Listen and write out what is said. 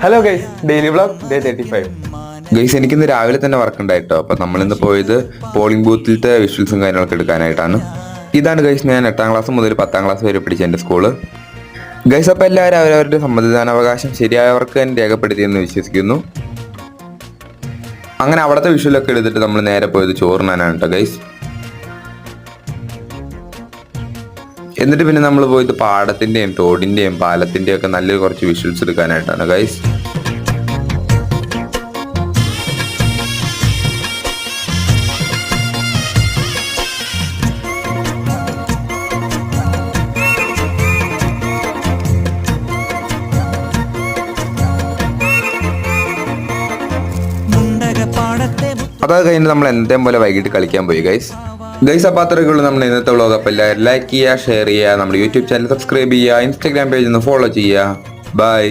Hello guys, daily vlog day 35. Guys, എനിക്കിന്ന് രാവിലെ തന്നെ വർക്ക് ഉണ്ടായിട്ടോ. അപ്പം നമ്മളിന്ന് പോയത് പോളിംഗ് ബൂത്തിലത്തെ വിഷ്വൽസും കാര്യങ്ങളൊക്കെ എടുക്കാനായിട്ടാണ്. ഇതാണ് ഗൈസ് ഞാൻ 8ാം ക്ലാസ് മുതൽ 10ാം ക്ലാസ് വരെ പഠിച്ച എൻ്റെ സ്കൂള്. ഗൈസ്, അപ്പം എല്ലാവരും അവരവരുടെ സമ്മതിദാനാവകാശം ശരിയായവർക്ക് തന്നെ രേഖപ്പെടുത്തിയെന്ന് വിശ്വസിക്കുന്നു. അങ്ങനെ അവിടുത്തെ വിഷ്വലൊക്കെ എടുത്തിട്ട് നമ്മൾ നേരെ പോയത് ചോറിനാനാണ് കേട്ടോ ഗൈസ്. എന്നിട്ട് പിന്നെ നമ്മൾ പോയത് പാടത്തിൻ്റെയും തോടിൻ്റെയും പാലത്തിൻ്റെയും ഒക്കെ നല്ലൊരു കുറച്ച് വിഷ്വൽസ് എടുക്കാനായിട്ടാണ് ഗൈസ്. അതൊക്കെ കഴിഞ്ഞ് നമ്മൾ എന്തേം പോലെ വൈകിട്ട് കളിക്കാൻ പോയി ഗൈസ്. അപ്പോൾ അത്രയൊക്കെയുള്ളൂ നമ്മൾ ഇന്നത്തെ വ്ളോഗ്. അപ്പോൾ എല്ലാവരും ലൈക്ക് ചെയ്യുക, ഷെയർ ചെയ്യുക, നമ്മുടെ യൂട്യൂബ് ചാനൽ സബ്സ്ക്രൈബ് ചെയ്യുക, ഇൻസ്റ്റാഗ്രാം പേജ് ഒന്ന് ഫോളോ ചെയ്യുക. ബൈ.